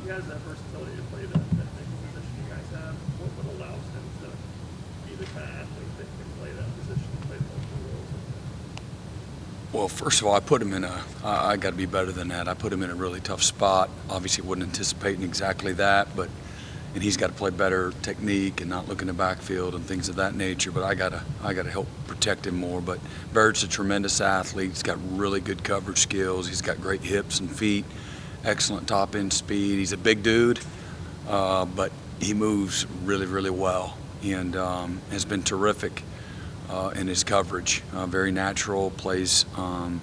he has that versatility to play that nickel position you guys have. What allows him to be the kind of athlete that can play that position and play multiple roles? Well, first of all, I put him in I got to be better than that. I put him in a really tough spot. Obviously, wasn't anticipating exactly that, and he's got to play better technique and not look in the backfield and things of that nature. But I gotta help protect him more. But Barrett's a tremendous athlete. He's got really good coverage skills. He's got great hips and feet, excellent top end speed. He's a big dude, but he moves really, really well, and has been terrific in his coverage. Very natural, plays in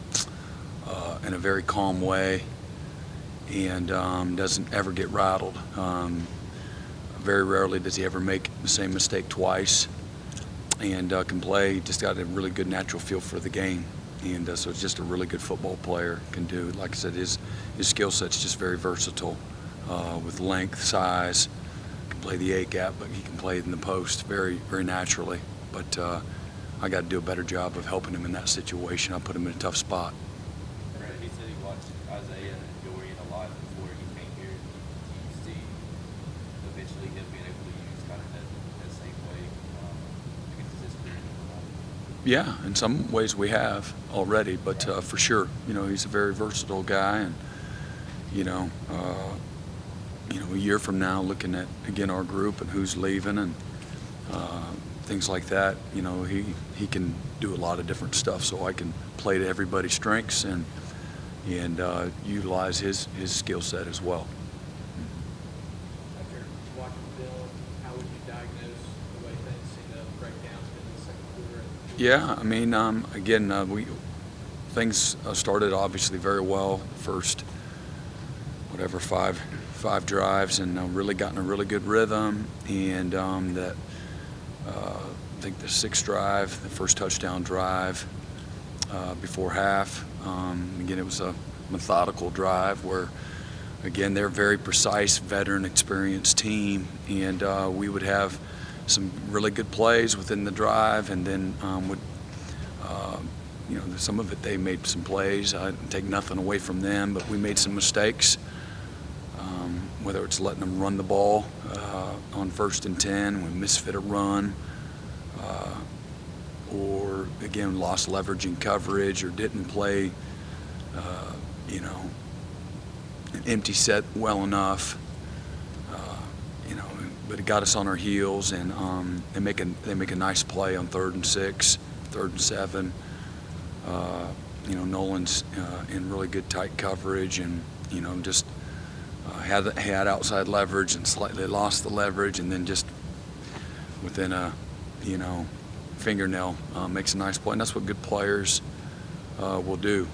a very calm way, and doesn't ever get rattled. Very rarely does he ever make the same mistake twice, and can play. Just got a really good natural feel for the game, and so it's just a really good football player. Can do, like I said, his skill set's just very versatile, with length, size. Can play the A gap, but he can play in the post very, very naturally. But I got to do a better job of helping him in that situation. I put him in a tough spot. He said he watched Isaiah and Dorian a lot before he came here. Do you see eventually him being able to use kind of that same way against his career? Yeah, in some ways we have already, but for sure, he's a very versatile guy, and a year from now, looking at again our group and who's leaving and things like that, he can do a lot of different stuff. So I can play to everybody's strengths and utilize his skill set as well. After watching film, how would you diagnose the way things seem to break down in the second quarter? Yeah, I mean, again, things started obviously very well. First, five drives, and really got in a really good rhythm. And I think the sixth drive, the first touchdown drive before half. Again, it was a methodical drive where, again, they're a very precise, veteran, experienced team, and we would have some really good plays within the drive, and then some of it they made some plays. I take nothing away from them, but we made some mistakes. Whether it's letting them run the ball on 1st and 10, we misfit a run, or again lost leverage in coverage, or didn't play an empty set well enough, but it got us on our heels, and they make a nice play on 3rd and 6, 3rd and 7. Nolan's in really good tight coverage, and just had outside leverage and slightly lost the leverage, and then just within a fingernail makes a nice play. And that's what good players will do.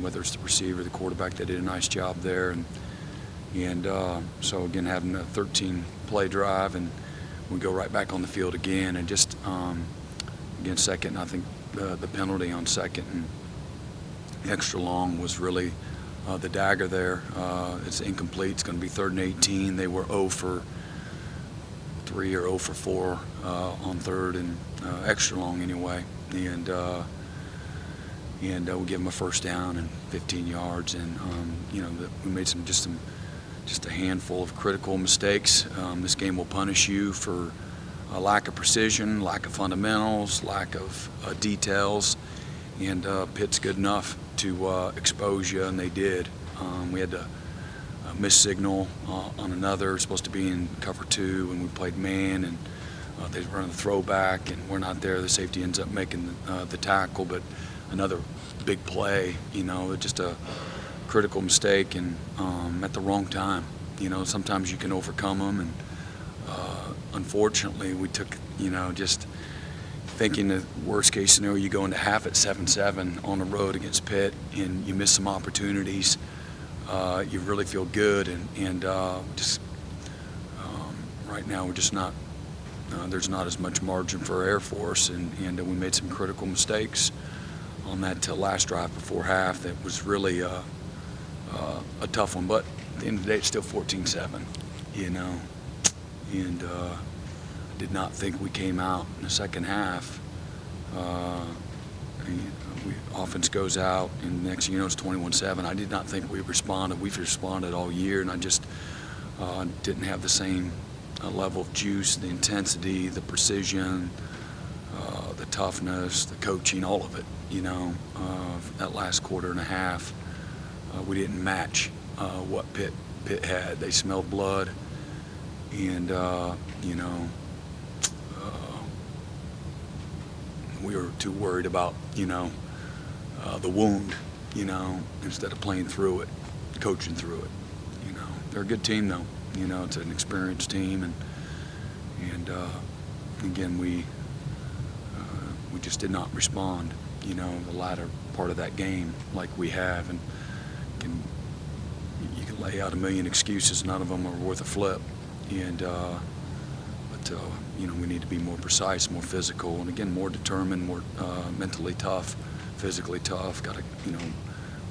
Whether it's the receiver, the quarterback, they did a nice job there. And so again, having a 13-play drive, and we go right back on the field again, and just again second. I think the penalty on second and extra long was really the dagger there. It's incomplete. It's going to be 3rd and 18. They were 0 for 3 or 0 for 4 on 3rd and extra long anyway, and we give them a first down and 15 yards, and we made just a handful of critical mistakes. This game will punish you for a lack of precision, lack of fundamentals, lack of details, and Pitt's good enough to expose you, and they did. We had to miss signal on another, supposed to be in cover 2, and we played man, and they run the throwback, and we're not there. The safety ends up making the tackle, but another big play, just a critical mistake, and at the wrong time. Sometimes you can overcome them, and unfortunately we took, just thinking the worst case scenario, you go into half at 7-7 on the road against Pitt, and you miss some opportunities. You really feel good, and just right now we're just not. There's not as much margin for error for us, and we made some critical mistakes on that last drive before half. That was really a tough one, but at the end of the day, it's still 14-7, and did not think we came out in the second half. Offense goes out, and next thing you know, it's 21-7. I did not think we responded. We've responded all year, and I just Didn't have the same level of juice, the intensity, the precision, the toughness, the coaching, all of it. That last quarter and a half, we didn't match what Pitt had. They smelled blood, and we were too worried about the wound, instead of playing through it, coaching through it. They're a good team though. It's an experienced team, and again we just did not respond. The latter part of that game like we have, and you can lay out a million excuses. None of them are worth a flip, but we need to be more precise, more physical, and again more determined, more mentally tough, physically tough. Got to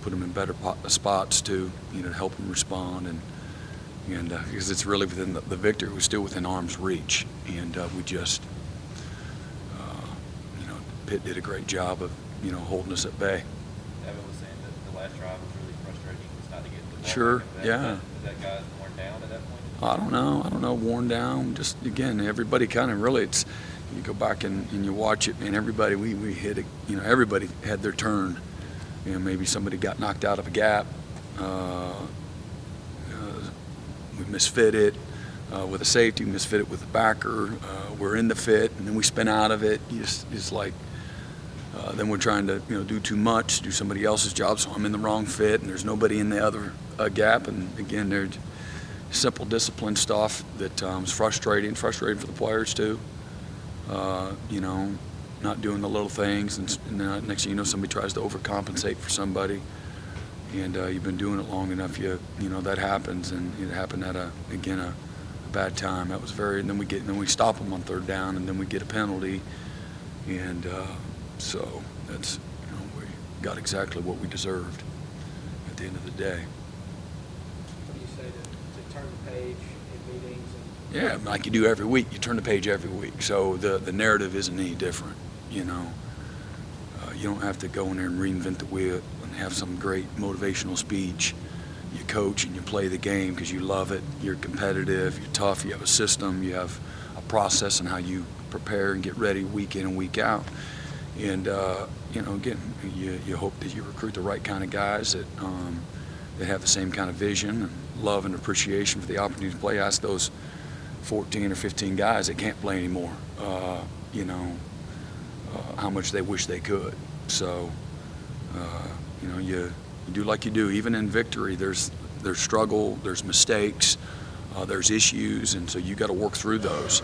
put them in better spots to help them respond, and because it's really within the victory was still within arm's reach, and we just Pitt did a great job of holding us at bay. Evan was saying that the last drive was really frustrating, was not to get the ball Sure, back. yeah. Was that guy worn down at that point? I don't know, worn down. Just again, everybody kind of really, it's you go back and you watch it, and everybody we hit it. Everybody had their turn. Maybe somebody got knocked out of a gap. We misfit it with a safety, misfit it with a backer. We're in the fit, and then we spin out of it. It's like then we're trying to do too much, do somebody else's job, so I'm in the wrong fit, and there's nobody in the other gap. And again, there's simple discipline stuff that is frustrating for the players too. Not doing the little things, and then next thing you know, somebody tries to overcompensate for somebody, and you've been doing it long enough, that happens, and it happened at a bad time. That was and then we stop them on third down, and then we get a penalty, and so that's we got exactly what we deserved at the end of the day. What do you say to turn the page in meetings? Yeah, like you do every week. You turn the page every week. So the narrative isn't any different, You don't have to go in there and reinvent the wheel and have some great motivational speech. You coach and you play the game because you love it. You're competitive. You're tough. You have a system. You have a process on how you prepare and get ready week in and week out. And, again, you hope that you recruit the right kind of guys that have the same kind of vision and love and appreciation for the opportunity to play. Ask those 14 or 15 guys that can't play anymore, how much they wish they could. So, you do like you do. Even in victory, there's struggle, there's mistakes, there's issues, and so you got to work through those.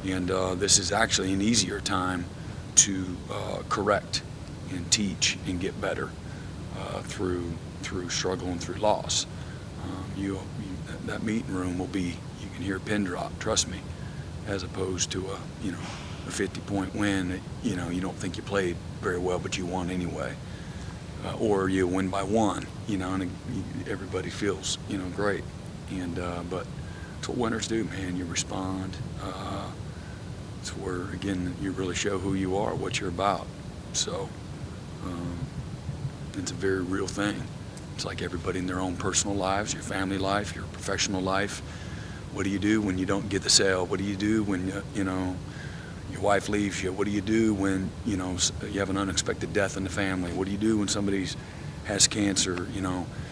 And this is actually an easier time to correct and teach and get better through struggle and through loss. That meeting room will be, you can hear a pin drop, trust me, as opposed to a 50-point win that you don't think you played very well, but you won anyway, or you win by one, and everybody feels great, and but it's what winners do, man. You respond. It's where again you really show who you are, what you're about. So it's a very real thing. It's like everybody in their own personal lives, your family life, your professional life. What do you do when you don't get the sale? What do you do when your wife leaves you? What do you do when you have an unexpected death in the family? What do you do when somebody has cancer?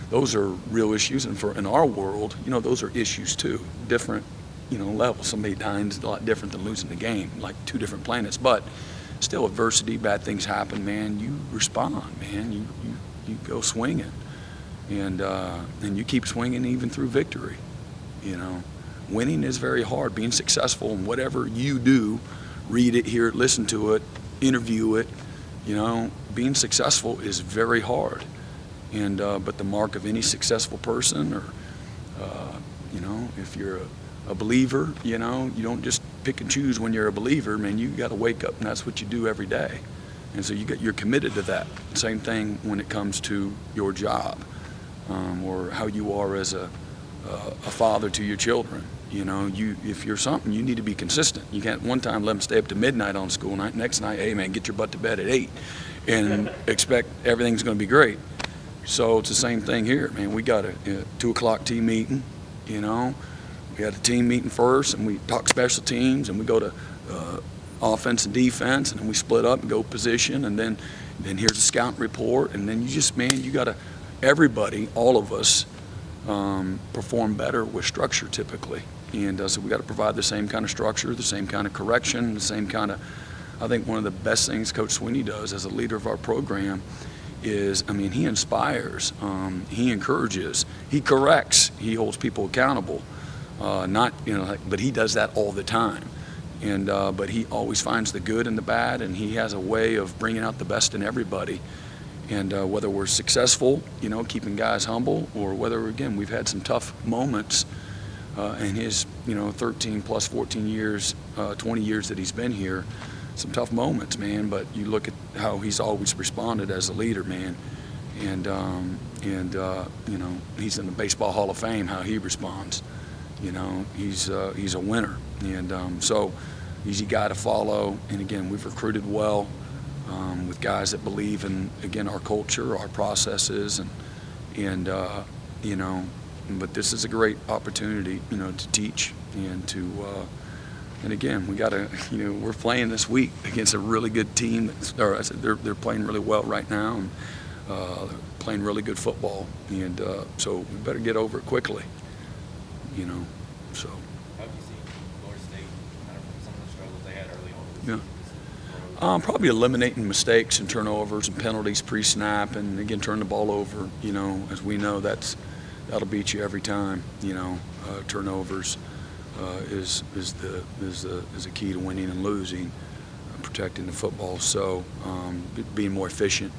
Those are real issues, and in our world, those are issues too. Different, levels. Somebody dying is a lot different than losing the game, like two different planets. But still, adversity, bad things happen, man. You respond, man. You go swinging, and you keep swinging even through victory. Winning is very hard. Being successful in whatever you do, read it, hear it, listen to it, interview it, being successful is very hard. And but the mark of any successful person, or if you're a believer, you don't just pick and choose when you're a believer, man. You got to wake up, and that's what you do every day. And so you're committed to that. Same thing when it comes to your job, or how you are as a father to your children. If you're something, you need to be consistent. You can't one time let them stay up to midnight on school night. Next night, hey man, get your butt to bed at 8, and expect everything's going to be great. So it's the same thing here, man. We got a 2 o'clock team meeting. We had a team meeting first, and we talk special teams, and we go to offense and defense, and then we split up and go position, and then here's a scouting report, and then you got to, everybody, all of us, perform better with structure typically. And so we got to provide the same kind of structure, the same kind of correction, the same kind of, I think one of the best things Coach Sweeney does as a leader of our program is, I mean, he inspires, he encourages, he corrects, he holds people accountable. But he does that all the time. And but he always finds the good and the bad, and he has a way of bringing out the best in everybody. And whether we're successful, keeping guys humble, or whether, again, we've had some tough moments in his, 13 plus 14 years, 20 years that he's been here, some tough moments, man. But you look at how he's always responded as a leader, man. And he's in the Baseball Hall of Fame, how he responds. He's a winner. And so easy guy to follow. And again, we've recruited well with guys that believe in, again, our culture, our processes, but this is a great opportunity, to teach and to, and again, we got to, we're playing this week against a really good team. They're playing really well right now, and playing really good football. And so we better get over it quickly, so. How have you seen Florida State kind of from some of the struggles they had early on? Yeah. Probably eliminating mistakes and turnovers and penalties pre-snap, and again turn the ball over. As we know, that'll beat you every time. Turnovers is a key to winning and losing, protecting the football. So being more efficient.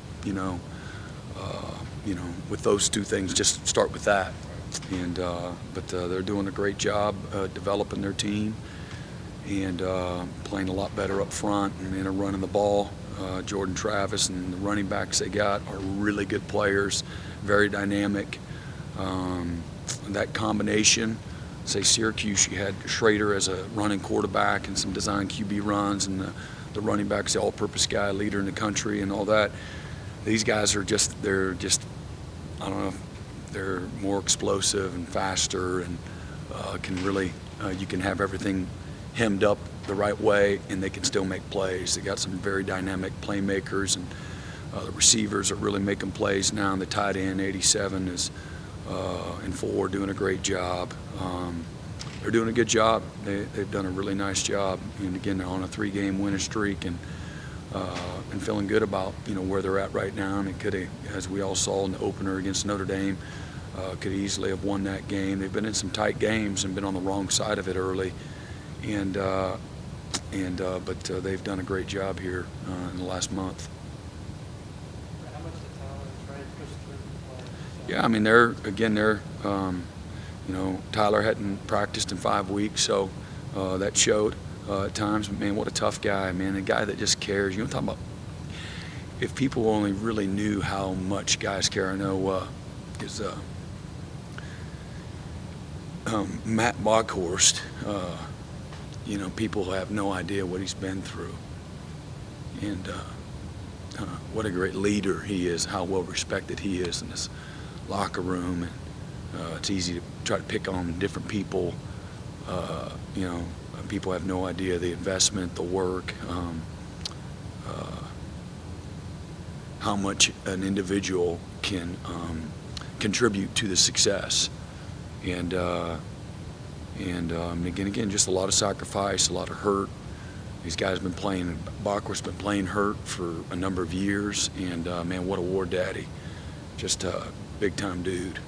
With those two things, just start with that. And but they're doing a great job developing their team, and playing a lot better up front and running the ball. Jordan Travis and the running backs they got are really good players, very dynamic. That combination, say Syracuse, you had Schrader as a running quarterback and some design QB runs, and the running back's the all-purpose guy, leader in the country, and all that. These guys are they're I don't know, they're more explosive and faster, and can really, you can have everything hemmed up the right way, and they can still make plays. They got some very dynamic playmakers, and the receivers are really making plays now. And the tight end, 87, is in 4, doing a great job. They're doing a good job. They've done a really nice job. And again, they're on a 3-game winning streak, and feeling good about where they're at right now. And it could have, as we all saw in the opener against Notre Dame, could easily have won that game. They've been in some tight games and been on the wrong side of it early, but they've done a great job here in the last month. How much did Tyler and Trey push through the play? Yeah, I mean they're Tyler hadn't practiced in 5 weeks, so that showed at times. But man, what a tough guy, man! A guy that just cares. I'm talking about, if people only really knew how much guys care. I know is Matt Bockhorst. People have no idea what he's been through, and what a great leader he is. How well respected he is in this locker room, and it's easy to try to pick on different people. People have no idea the investment, the work, how much an individual can contribute to the success. And again, just a lot of sacrifice, a lot of hurt. These guys have been playing, Bachwar's been playing hurt for a number of years, and man, what a war daddy. Just a big-time dude.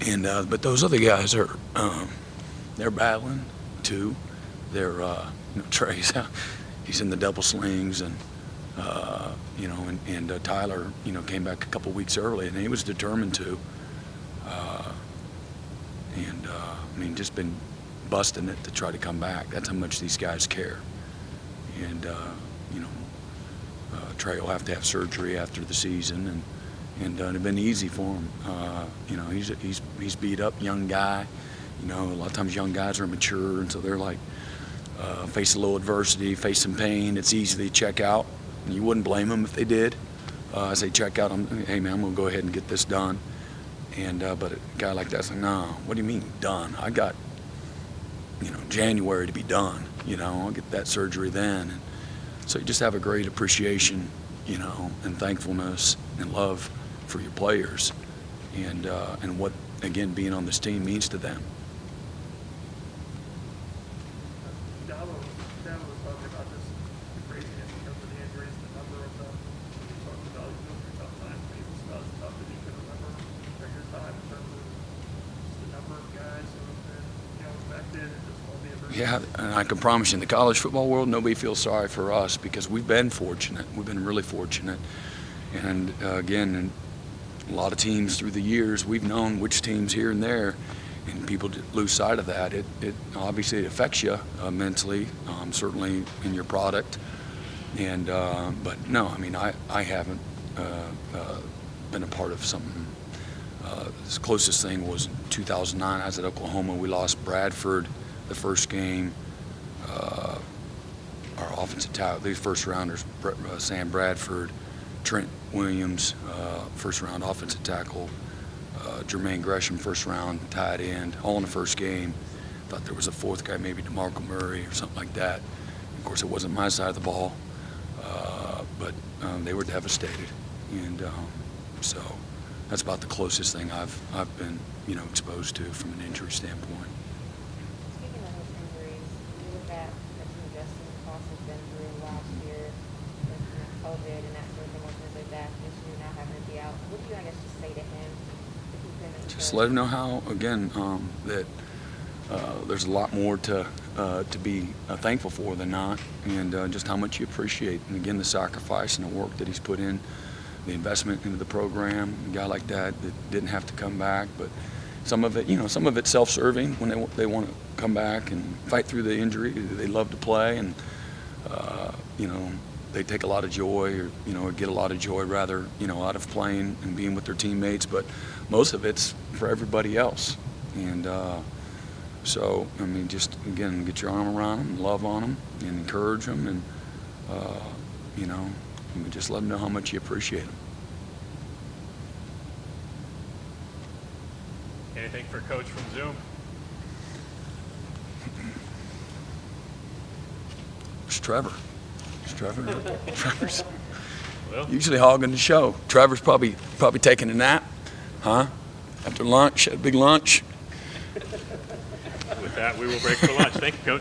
And but those other guys are, they're battling too. They're, Trey's out, he's in the double slings, and Tyler, came back a couple weeks early, and he was determined to. Just been busting it to try to come back. That's how much these guys care. And Trey will have to have surgery after the season, and it's been easy for him. He's beat up, young guy. A lot of times young guys are immature, and so they're like face a little adversity, face some pain. It's easy to check out. And you wouldn't blame them if they did. As they check out, hey man, I'm gonna go ahead and get this done. And but a guy like that's like, no, what do you mean done? I got, January to be done. I'll get that surgery then. And so you just have a great appreciation, and thankfulness and love for your players, and what, again, being on this team means to them. Dabo was talking about this craziness in terms of the injuries, the number of them. You talked about you go through tough times, maybe it's not as tough as you can remember during your time in terms of just the number of guys who have been, affected and just all the adversity. Yeah, and I can promise you, in the college football world, nobody feels sorry for us because we've been fortunate. We've been really fortunate. And again, in a lot of teams through the years, we've known which teams here and there, and people lose sight of that. It obviously it affects you mentally, certainly in your product. And but no, I mean, I haven't been a part of something. The closest thing was in 2009. I was at Oklahoma. We lost Bradford the first game. Our offensive tackle, these first rounders, Sam Bradford, Trent Williams, first round offensive tackle, Jermaine Gresham, first round tight end, all in the first game. Thought there was a fourth guy, maybe DeMarco Murray or something like that. Of course, it wasn't my side of the ball, but they were devastated, and so that's about the closest thing I've been, exposed to from an injury standpoint. Speaking of those injuries, you look at the team Justin Cross has been through last year with COVID and that sort of thing, working his way back this year, now having to be out. What do you, I guess, just say to him to keep him encouraged? Just let him know how, again, that there's a lot more to be thankful for than not, and just how much you appreciate, and again, the sacrifice and the work that he's put in, the investment into the program. A guy like that didn't have to come back, but some of it, some of it's self-serving when they want to come back and fight through the injury. They love to play, and they take a lot of joy, or get a lot of joy rather, out of playing and being with their teammates. But most of it's for everybody else, and so I mean, just again, get your arm around them, love on them, and encourage them, and just let them know how much you appreciate them. Anything for Coach from Zoom? It's Trevor. Trevor's Well, usually hogging the show. Trevor's probably taking a nap, huh? After lunch, had a big lunch. with that, we will break for lunch. Thank you, Coach.